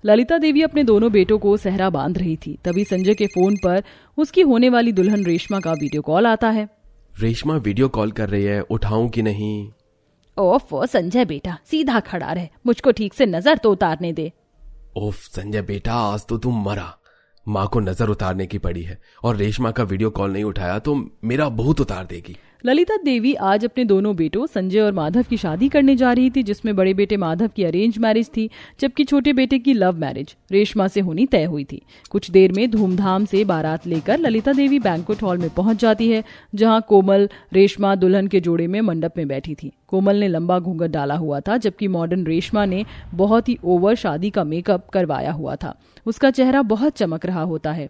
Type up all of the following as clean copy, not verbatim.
ललिता देवी अपने दोनों बेटों को सेहरा बांध रही थी। तभी संजय के फोन पर उसकी होने वाली दुल्हन रेशमा का वीडियो कॉल आता है। रेशमा वीडियो कॉल कर रही है, उठाऊं कि नहीं? ओफ संजय बेटा, सीधा खड़ा रहे, मुझको ठीक से नजर तो उतारने दे। ओफ संजय बेटा, आज तो तुम मरा। माँ को नजर उतारने की पड़ी है और रेशमा का वीडियो कॉल नहीं उठाया तो मेरा बहुत उतार देगी। ललिता देवी आज अपने दोनों बेटों संजय और माधव की शादी करने जा रही थी, जिसमें बड़े बेटे माधव की अरेंज मैरिज थी जबकि छोटे बेटे की लव मैरिज रेशमा से होनी तय हुई थी। कुछ देर में धूमधाम से बारात लेकर ललिता देवी बैंक्वेट हॉल में पहुंच जाती है, जहां कोमल रेशमा दुल्हन के जोड़े में मंडप में बैठी थी। कोमल ने लंबा घूंघट डाला हुआ था जबकि मॉडर्न रेशमा ने बहुत ही ओवर शादी का मेकअप करवाया हुआ था। उसका चेहरा बहुत चमक रहा होता है।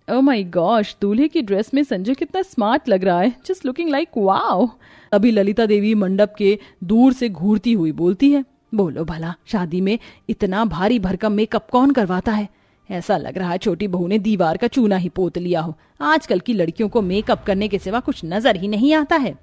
ओह माय गॉश, दूल्हे की ड्रेस में संजय कितना स्मार्ट लग रहा है, जस्ट लुकिंग लाइक वाओ। अभी ललिता देवी मंडप के दूर से घूरती हुई बोलती है, बोलो भला, शादी में इतना भारी भरकम मेकअप कौन करवाता है? ऐसा लग रहा है छोटी बहू ने दीवार का चूना ही पोत लिया हो। आजकल की लड़कियों को मेकअप करने के सिवा कुछ नजर ही नहीं आता है।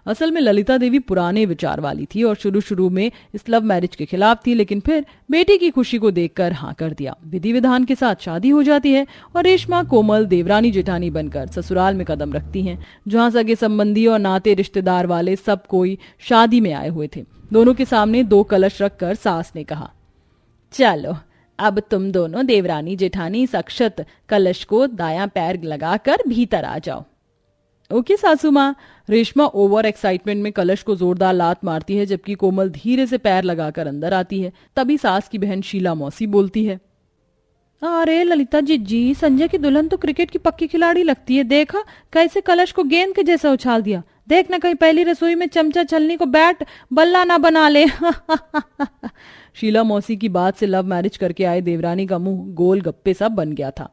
असल में ललिता देवी पुराने विचार वाली थी और शुरू में इस लव मैरिज के खिलाफ थी, लेकिन फिर बेटी की खुशी को देखकर हाँ कर दिया। विधि विधान के साथ शादी हो जाती है और रेशमा कोमल देवरानी जेठानी बनकर ससुराल में कदम रखती हैं, जहाँ सगे संबंधी और नाते रिश्तेदार वाले सब कोई शादी में आए हुए थे। दोनों के सामने 2 कलश रखकर सास ने कहा, चलो अब तुम दोनों देवरानी जेठानी इस अक्षत कलश को दायां पैर लगाकर भीतर आ जाओ। ओके सासू माँ। रेशमा ओवर एक्साइटमेंट में कलश को जोरदार लात मारती है जबकि कोमल धीरे से पैर लगाकर अंदर आती है। तभी सास की बहन शीला मौसी बोलती है, अरे ललिता जी, संजय की दुल्हन तो क्रिकेट की पक्की खिलाड़ी लगती है, देखा कैसे कलश को गेंद के जैसा उछाल दिया। देखना कहीं पहली रसोई में चमचा छलनी को बैट बल्ला ना बना ले। शीला मौसी की बात से लव मैरिज करके आए देवरानी का मुंह गोल गप्पे सा बन गया था।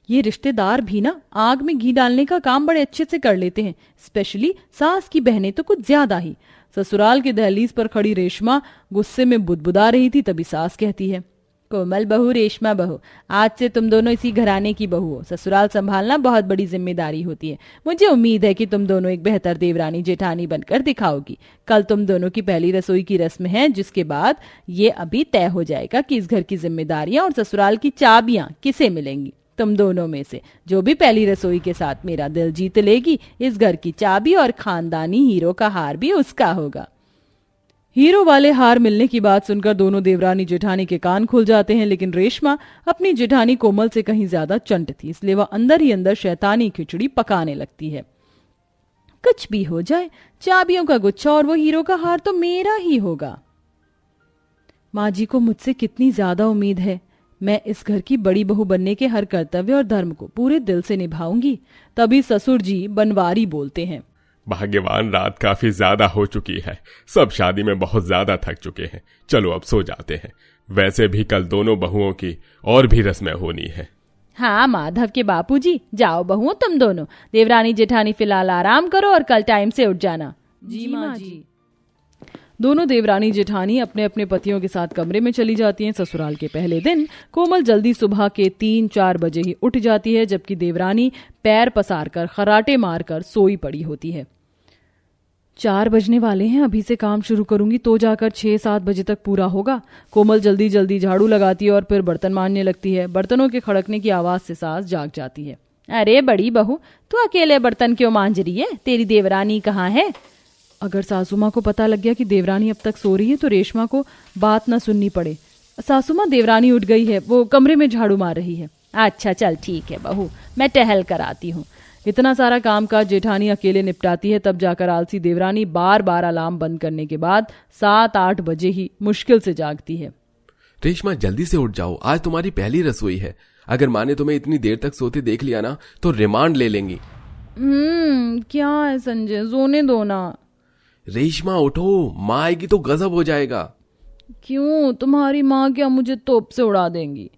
ये रिश्तेदार भी ना आग में घी डालने का काम बड़े अच्छे से कर लेते हैं, स्पेशली सास की बहनें तो कुछ ज्यादा ही। ससुराल के दहलीज पर खड़ी रेशमा गुस्से में बुदबुदा रही थी, तभी सास कहती है, कोमल बहू, रेशमा बहू, आज से तुम दोनों इसी घराने की बहू हो। ससुराल संभालना बहुत बड़ी जिम्मेदारी होती है। मुझे उम्मीद है कि तुम दोनों एक बेहतर देवरानी जेठानी बनकर दिखाओगी। कल तुम दोनों की पहली रसोई की रस्म है, जिसके बाद ये अभी तय हो जाएगा कि इस घर की जिम्मेदारियां और ससुराल की चाबियां किसे मिलेंगी। तुम दोनों में से जो भी पहली रसोई के साथ मेरा दिल जीत लेगी, इस घर की चाबी और खानदानी हीरो का हार भी उसका होगा। हीरो वाले हार मिलने की बात सुनकर दोनों देवरानी जेठानी के कान खुल जाते हैं, लेकिन रेशमा अपनी जेठानी कोमल से कहीं ज्यादा चंट थी, इसलिए वह अंदर ही अंदर शैतानी खिचड़ी पकाने लगती है। कुछ भी हो जाए, चाबियों का गुच्छा और वो हीरो का हार तो मेरा ही होगा। माँ जी को मुझसे कितनी ज्यादा उम्मीद है। मैं इस घर की बड़ी बहू बनने के हर कर्तव्य और धर्म को पूरे दिल से निभाऊंगी। तभी ससुर जी बनवारी बोलते हैं, भाग्यवान, रात काफी ज्यादा हो चुकी है। सब शादी में बहुत ज्यादा थक चुके हैं। चलो अब सो जाते हैं। वैसे भी कल दोनों बहुओं की और भी रस्में होनी है। हाँ माधव के बापूजी, जाओ बहुओं तुम दोनों। देवरानी जेठानी फिलहाल आराम करो और कल टाइम से उठ जाना। जी माँ जी। दोनों देवरानी जेठानी अपने अपने पतियों के साथ कमरे में चली जाती हैं। ससुराल के पहले दिन कोमल जल्दी सुबह के 3-4 बजे ही उठ जाती है, जबकि देवरानी पैर पसारकर खराटे मारकर सोई पड़ी होती है। 4 बजने वाले हैं, अभी से काम शुरू करूंगी तो जाकर 6-7 बजे तक पूरा होगा। कोमल जल्दी जल्दी झाड़ू लगाती है और फिर बर्तन मांजने लगती है। बर्तनों के खड़कने की आवाज से सास जाग जाती है। अरे बड़ी बहू, तू अकेले बर्तन क्यों मांज रही है? तेरी देवरानी कहाँ है? अगर सासू माँ को पता लग गया कि देवरानी अब तक सो रही है तो रेशमा को बात न सुननी पड़े। सासू माँ, देवरानी उठ गई है, वो कमरे में झाड़ू मार रही है। अच्छा चल ठीक है बहू, मैं टहल कर आती हूँ। इतना सारा काम काज जेठानी अकेले निपटाती है, तब जाकर आलसी देवरानी बार बार अलार्म बंद करने के बाद 7-8 बजे ही मुश्किल से जागती है। रेशमा जल्दी से उठ जाओ, आज तुम्हारी पहली रसोई है। अगर माँ ने तुम्हें इतनी देर तक सोते देख लिया ना तो रिमांड ले लेंगी। क्या है संजय, सोने दो ना। रेशमा उठो, माँ आएगी तो गजब हो जाएगा। क्यों, तुम्हारी माँ क्या मुझे तोप से उड़ा देंगी?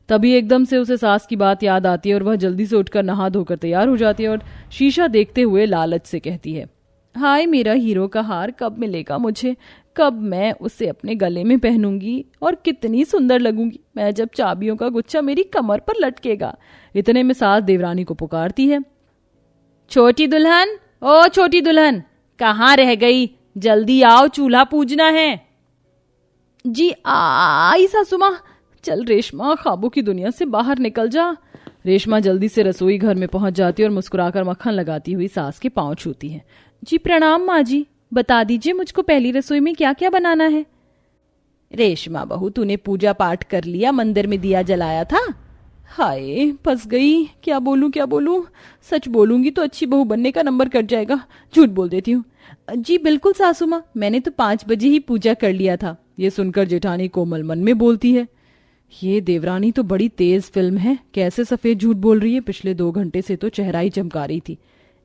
तभी एकदम से उसे सास की बात याद आती है और वह जल्दी से उठकर नहा धोकर तैयार हो जाती है और शीशा देखते हुए लालच से कहती है, हाय मेरा हीरो का हार कब मिलेगा मुझे? कब मैं उसे अपने गले में पहनूंगी और कितनी सुंदर लगूंगी मैं जब चाबियों का गुच्छा मेरी कमर पर लटकेगा। इतने में सास देवरानी को पुकारती है, छोटी दुल्हन, ओ छोटी दुल्हन, कहाँ रह गई? जल्दी आओ, चूल्हा पूजना है। जी आई सासू माँ। चल रेशमा, ख्वाबों की दुनिया से बाहर निकल जा। रेशमा जल्दी से रसोई घर में पहुंच जाती है और मुस्कुराकर मक्खन लगाती हुई सास के पांव छूती है। जी प्रणाम माँ जी, बता दीजिए मुझको पहली रसोई में क्या क्या बनाना है। रेशमा बहू, तूने पूजा पाठ कर लिया, मंदिर में दिया जलाया था? हाय फंस गई, क्या बोलूं, सच बोलूंगी तो अच्छी बहू बनने का नंबर कट जाएगा, झूठ बोल देती हूँ। जी बिल्कुल सासू माँ, मैंने तो 5 बजे ही पूजा कर लिया था। ये सुनकर जेठानी कोमल मन में बोलती है, ये देवरानी तो बड़ी तेज फिल्म है, कैसे सफेद झूठ बोल रही है, पिछले 2 घंटे से तो चेहरा ही चमका रही थी।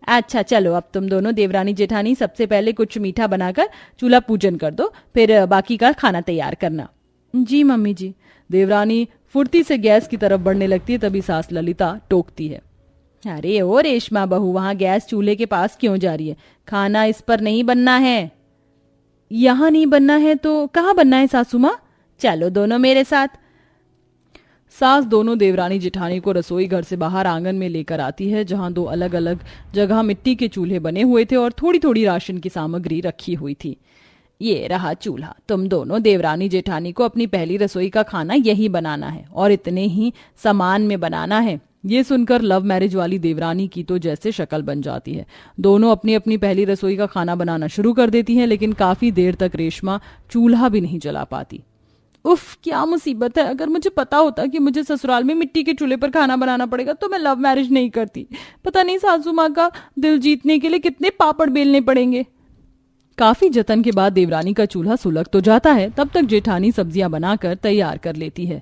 अच्छा चलो, अब तुम दोनों देवरानी जेठानी सबसे पहले कुछ मीठा बनाकर चूल्हा पूजन कर दो, फिर बाकी का खाना तैयार करना। जी मम्मी जी। देवरानी फुर्ती से गैस की तरफ बढ़ने लगती है, तभी सास ललिता टोकती है, अरे ओ रेशमा बहू, वहां गैस चूल्हे के पास क्यों जा रही है? खाना इस पर नहीं बनना है। यहाँ नहीं बनना है तो कहाँ बनना है सासू माँ? चलो दोनों मेरे साथ। सास दोनों देवरानी जेठानी को रसोई घर से बाहर आंगन में लेकर आती है, जहां 2 अलग अलग जगह मिट्टी के चूल्हे बने हुए थे और थोड़ी थोड़ी राशन की सामग्री रखी हुई थी। ये रहा चूल्हा, तुम दोनों देवरानी जेठानी को अपनी पहली रसोई का खाना यही बनाना है और इतने ही सामान में बनाना है। ये सुनकर लव मैरिज वाली देवरानी की तो जैसे शक्ल बन जाती है। दोनों अपनी अपनी पहली रसोई का खाना बनाना शुरू कर देती हैं, लेकिन काफी देर तक रेशमा चूल्हा भी नहीं जला पाती। उफ, क्या मुसीबत है, अगर मुझे पता होता कि मुझे ससुराल में मिट्टी के चूल्हे पर खाना बनाना पड़ेगा तो मैं लव मैरिज नहीं करती। पता नहीं सासू माँ का दिल जीतने के लिए कितने पापड़ बेलने पड़ेंगे। काफी जतन के बाद देवरानी का चूल्हा सुलग तो जाता है, तब तक जेठानी सब्जियां बनाकर तैयार कर लेती है।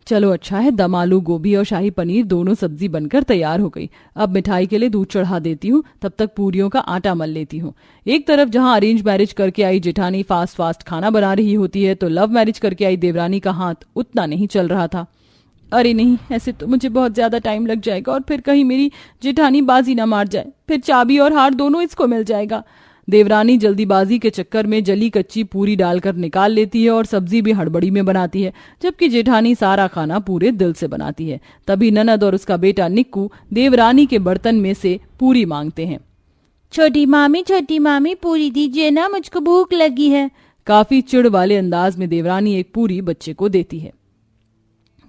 चलो अच्छा है, दम आलू गोभी और शाही पनीर दोनों सब्जी बनकर तैयार हो गई। अब मिठाई के लिए दूध चढ़ा देती हूँ, तब तक पूरियों का आटा मल लेती हूँ। एक तरफ जहाँ अरेंज मैरिज करके आई जेठानी फास्ट खाना बना रही होती है, तो लव मैरिज करके आई देवरानी का हाथ उतना नहीं चल रहा था। अरे नहीं, ऐसे तो मुझे बहुत ज्यादा टाइम लग जाएगा और फिर कहीं मेरी जेठानी बाजी ना मार जाए, फिर चाबी और हार दोनों इसको मिल जाएगा। देवरानी जल्दीबाजी के चक्कर में जली कच्ची पूरी डालकर निकाल लेती है और सब्जी भी हड़बड़ी में बनाती है, जबकि जेठानी सारा खाना पूरे दिल से बनाती है। तभी ननद और उसका बेटा निक्कू देवरानी के बर्तन में से पूरी मांगते हैं। छोटी मामी पूरी दीजिए ना, मुझको भूख लगी है। काफी चिढ़ वाले अंदाज में देवरानी एक पूरी बच्चे को देती है।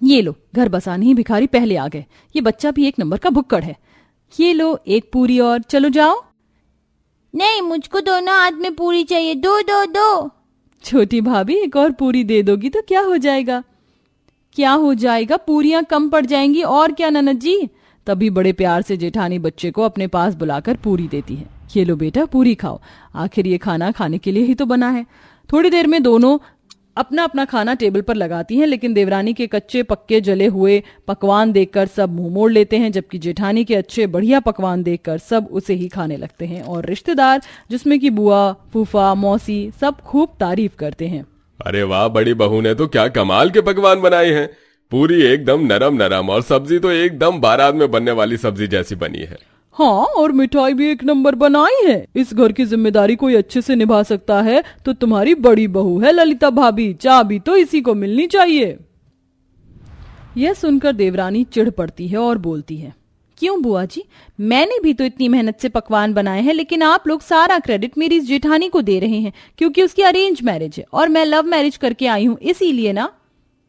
ये लो, घर बसाने ही भिखारी पहले आ गए, ये बच्चा भी एक नंबर का भुक्कड़ है। ये लो एक पूरी और चलो जाओ। नहीं, मुझको दोनों हाथ में पूरी चाहिए, दो। छोटी भाभी, एक और पूरी दे दोगी तो क्या हो जाएगा? क्या हो जाएगा, पूरियां कम पड़ जाएंगी और क्या ननद जी। तभी बड़े प्यार से जेठानी बच्चे को अपने पास बुलाकर पूरी देती है। ये लो बेटा, पूरी खाओ, आखिर ये खाना खाने के लिए ही तो बना है। थोड़ी देर में दोनों अपना अपना खाना टेबल पर लगाती हैं, लेकिन देवरानी के कच्चे पक्के जले हुए पकवान देखकर सब मुंह मोड़ लेते हैं, जबकि जेठानी के अच्छे बढ़िया पकवान देखकर सब उसे ही खाने लगते हैं और रिश्तेदार, जिसमें कि बुआ, फूफा, मौसी, सब खूब तारीफ करते हैं। अरे वाह, बड़ी बहू ने तो क्या कमाल के पकवान बनाए हैं। पूरी एकदम नरम नरम और सब्जी तो एकदम बारात में बनने वाली सब्जी जैसी बनी है। हाँ, और मिठाई भी एक नंबर बनाई है। इस घर की जिम्मेदारी कोई अच्छे से निभा सकता है तो तुम्हारी बड़ी बहू है ललिता भाभी, चाबी तो इसी को मिलनी चाहिए। यह सुनकर देवरानी चिढ़ पड़ती है और बोलती है, क्यों बुआ जी, मैंने भी तो इतनी मेहनत से पकवान बनाए हैं, लेकिन आप लोग सारा क्रेडिट मेरी इस जेठानी को दे रहे हैं, क्योंकि उसकी अरेंज मैरिज है और मैं लव मैरिज करके आई हूँ, इसीलिए ना।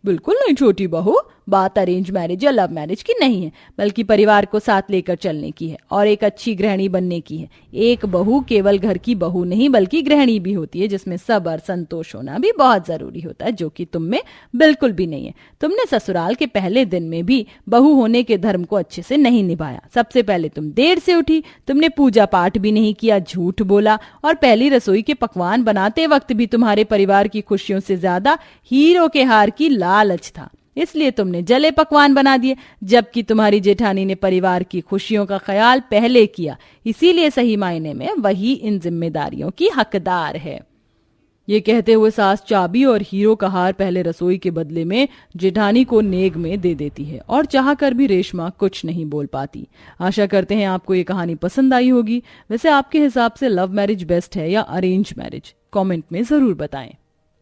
बिल्कुल नहीं छोटी बहू, बात अरेंज मैरिज या लव मैरिज की नहीं है, बल्कि परिवार को साथ लेकर चलने की है और एक अच्छी गृहिणी बनने की है। एक बहू केवल घर की बहू नहीं बल्कि गृहिणी भी होती है, जिसमें सब्र संतोष होना भी बहुत जरूरी होता है, जो कि तुम में बिल्कुल भी नहीं है। तुमने ससुराल के पहले दिन में भी बहू होने के धर्म को अच्छे से नहीं निभाया। सबसे पहले तुम देर से उठी, तुमने पूजा पाठ भी नहीं किया, झूठ बोला और पहली रसोई के पकवान बनाते वक्त भी तुम्हारे परिवार की खुशियों से ज्यादा हीरो के हार की लालच था, इसलिए तुमने जले पकवान बना दिए, जबकि तुम्हारी जेठानी ने परिवार की खुशियों का ख्याल पहले किया। इसीलिए सही मायने में वही इन जिम्मेदारियों की हकदार है। ये कहते हुए सास चाबी और हीरो का हार पहले रसोई के बदले में जेठानी को नेग में दे देती है और चाहकर भी रेशमा कुछ नहीं बोल पाती। आशा करते हैं आपको ये कहानी पसंद आई होगी। वैसे आपके हिसाब से लव मैरिज बेस्ट है या अरेंज मैरिज? कमेंट में जरूर बताएं।